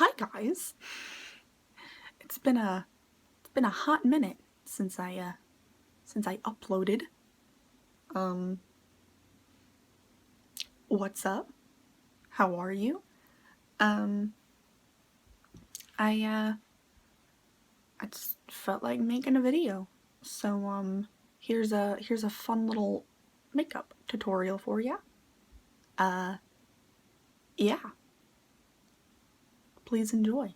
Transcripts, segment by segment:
Hi guys. It's been a hot minute since I uploaded. Um what's up? How are you? Um I uh I just felt like making a video. So here's a fun little makeup tutorial for you. Uh yeah, please enjoy.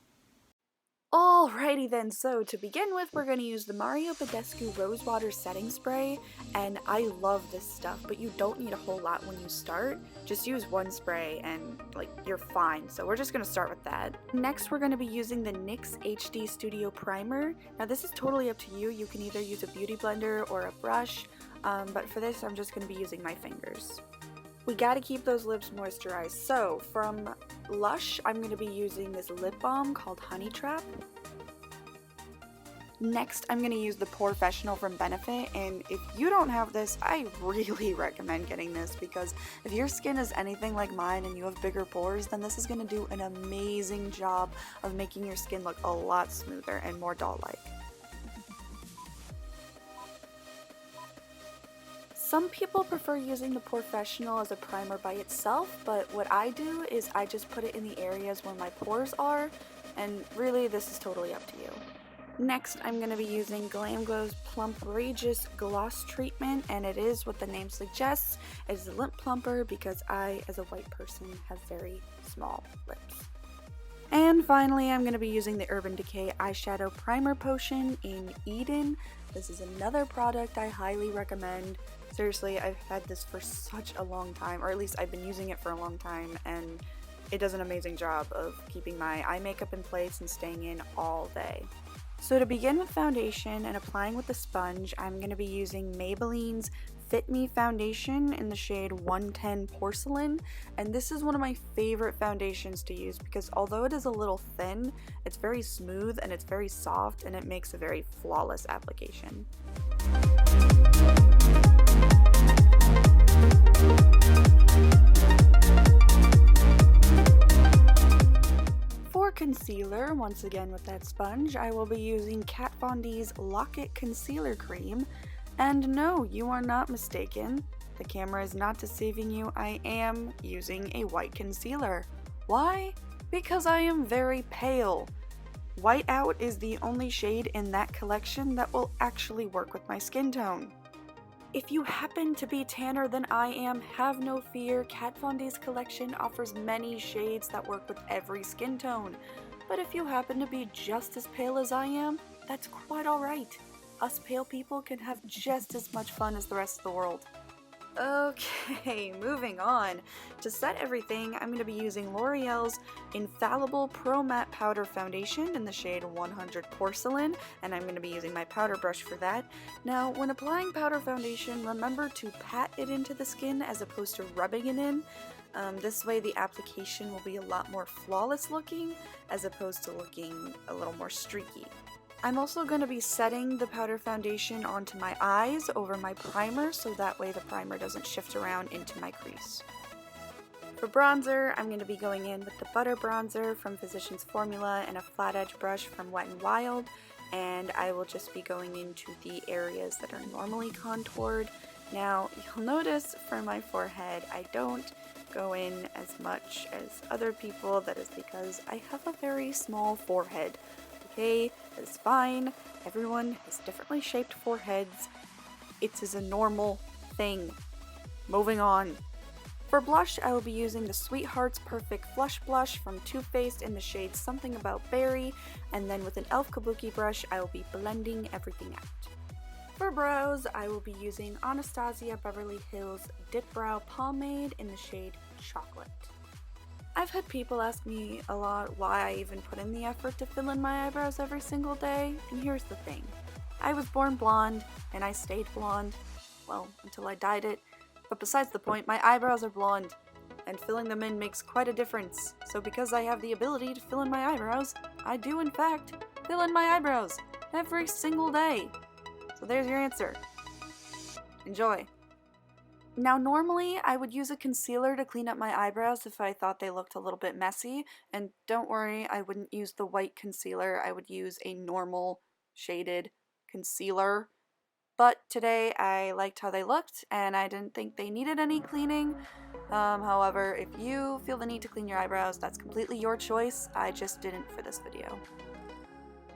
Alrighty then, so to begin with, we're going to use the Mario Badescu Rosewater Setting Spray, and I love this stuff, but you don't need a whole lot when you start. Just use one spray and, you're fine, so we're just going to start with that. Next, we're going to be using the NYX HD Studio Primer. Now this is totally up to you. You can either use a beauty blender or a brush, but for this, I'm just going to be using my fingers. We gotta keep those lips moisturized, so from Lush, I'm going to be using this lip balm called Honey Trap. Next, I'm going to use the POREfessional from Benefit, and if you don't have this, I really recommend getting this, because if your skin is anything like mine and you have bigger pores, then this is going to do an amazing job of making your skin look a lot smoother and more doll-like. Some people prefer using the POREfessional as a primer by itself, but what I do is I just put it in the areas where my pores are, and really this is totally up to you. Next, I'm going to be using GlamGlow's Plumprageous Gloss Treatment, and it is what the name suggests. It is a lip plumper because I, as a white person, have very small lips. And finally, I'm going to be using the Urban Decay Eyeshadow Primer Potion in Eden. This is another product I highly recommend. Seriously, I've had this for such a long time, or at least I've been using it for a long time, and it does an amazing job of keeping my eye makeup in place and staying in all day. So to begin with foundation and applying with the sponge, I'm going to be using Maybelline's Fit Me Foundation in the shade 110 Porcelain, and this is one of my favorite foundations to use because although it is a little thin, it's very smooth and it's very soft, and it makes a very flawless application. For concealer, once again with that sponge, I will be using Kat Von D's Lock It Concealer Cream. And no, you are not mistaken. The camera is not deceiving you. I am using a white concealer. Why? Because I am very pale. White Out is the only shade in that collection that will actually work with my skin tone. If you happen to be tanner than I am, have no fear. Kat Von D's collection offers many shades that work with every skin tone. But if you happen to be just as pale as I am, that's quite alright. Us pale people can have just as much fun as the rest of the world. Okay, moving on. To set everything, I'm going to be using L'Oreal's Infallible Pro Matte Powder Foundation in the shade 100 Porcelain, and I'm going to be using my powder brush for that. Now, when applying powder foundation, remember to pat it into the skin as opposed to rubbing it in. This way the application will be a lot more flawless looking as opposed to looking a little more streaky. I'm also going to be setting the powder foundation onto my eyes over my primer so that way the primer doesn't shift around into my crease. For bronzer, I'm going to be going in with the Butter Bronzer from Physicians Formula and a flat edge brush from Wet n Wild, and I will just be going into the areas that are normally contoured. Now, you'll notice for my forehead, I don't go in as much as other people. That is because I have a very small forehead. Okay, that's fine. Everyone has differently shaped foreheads. It is a normal thing. Moving on. For blush, I will be using the Sweethearts Perfect Flush Blush from Too Faced in the shade Something About Berry, and then with an e.l.f. Kabuki brush, I will be blending everything out. For brows, I will be using Anastasia Beverly Hills Dip Brow Pomade in the shade Chocolate. I've had people ask me a lot why I even put in the effort to fill in my eyebrows every single day, and here's the thing. I was born blonde, and I stayed blonde, well, until I dyed it, but besides the point, my eyebrows are blonde, and filling them in makes quite a difference. So because I have the ability to fill in my eyebrows, I do in fact fill in my eyebrows every single day. So there's your answer. Enjoy. Now normally I would use a concealer to clean up my eyebrows if I thought they looked a little bit messy, and don't worry, I wouldn't use the white concealer, I would use a normal shaded concealer. But today I liked how they looked and I didn't think they needed any cleaning. However, if you feel the need to clean your eyebrows, that's completely your choice. I just didn't for this video.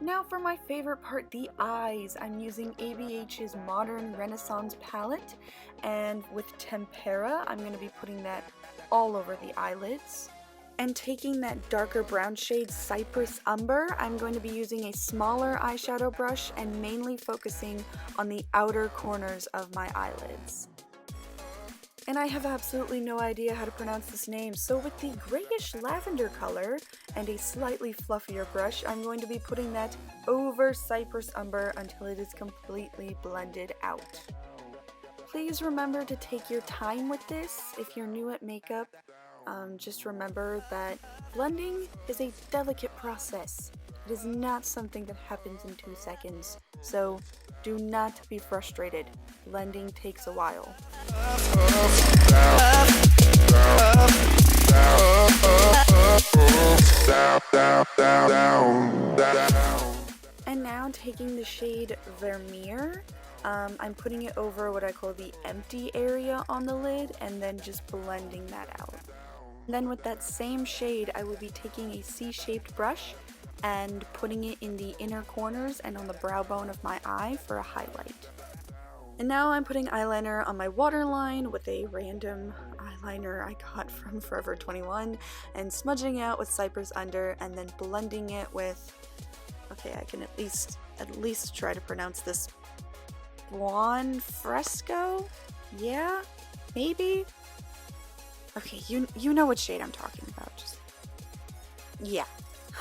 Now for my favorite part, the eyes. I'm using ABH's Modern Renaissance palette, and with Tempera, I'm going to be putting that all over the eyelids. And taking that darker brown shade Cypress Umber, I'm going to be using a smaller eyeshadow brush and mainly focusing on the outer corners of my eyelids. And I have absolutely no idea how to pronounce this name, so with the grayish lavender color and a slightly fluffier brush, I'm going to be putting that over Cypress Umber until it is completely blended out. Please remember to take your time with this. If you're new at makeup, just remember that blending is a delicate process. It is not something that happens in 2 seconds, so do not be frustrated. Blending takes a while. And now taking the shade Vermeer, I'm putting it over what I call the empty area on the lid and then just blending that out. Then with that same shade, I will be taking a C-shaped brush and putting it in the inner corners and on the brow bone of my eye for a highlight. And now I'm putting eyeliner on my waterline with a random eyeliner I got from Forever 21 and smudging out with Cypress Under and then blending it with, okay, I can at least try to pronounce this, Buon Fresco? Yeah? Maybe? Okay, you know what shade I'm talking about, just, yeah.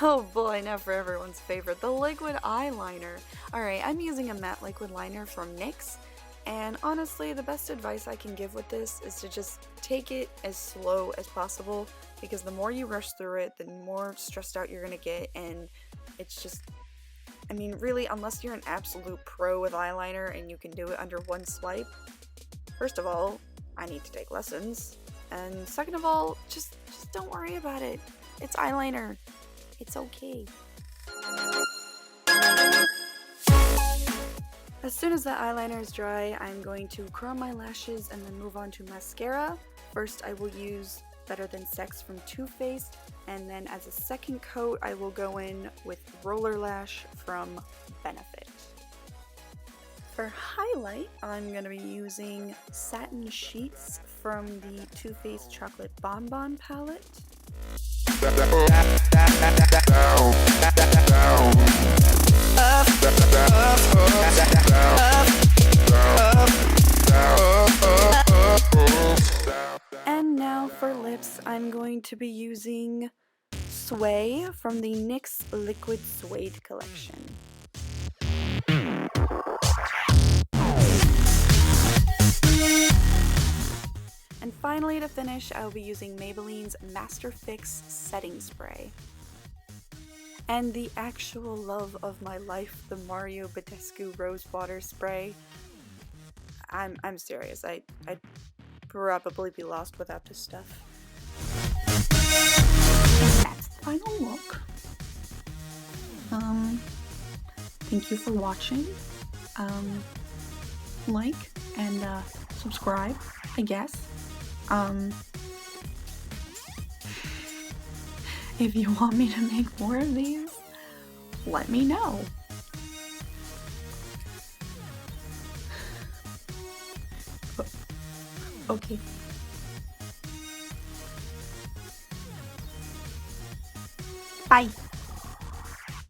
Oh boy, now for everyone's favorite, the liquid eyeliner. Alright, I'm using a matte liquid liner from NYX, and honestly, the best advice I can give with this is to just take it as slow as possible, because the more you rush through it, the more stressed out you're gonna get, and it's just, I mean, really, unless you're an absolute pro with eyeliner and you can do it under one swipe, first of all, I need to take lessons, and second of all, just don't worry about it. It's eyeliner. It's okay. As soon as the eyeliner is dry, I'm going to curl my lashes and then move on to mascara. First, I will use Better Than Sex from Too Faced, and then as a second coat, I will go in with Roller Lash from Benefit. For highlight, I'm going to be using Satin Sheets from the Too Faced Chocolate Bonbon palette. And now for lips, I'm going to be using Sway from the NYX Liquid Suede collection. And finally, to finish, I'll be using Maybelline's Master Fix Setting Spray. And the actual love of my life, the Mario Badescu Rose Water Spray. I'm serious, I'd probably be lost without this stuff. And that's the final look. Thank you for watching. Like and subscribe, I guess. If you want me to make more of these, let me know. Okay. Bye.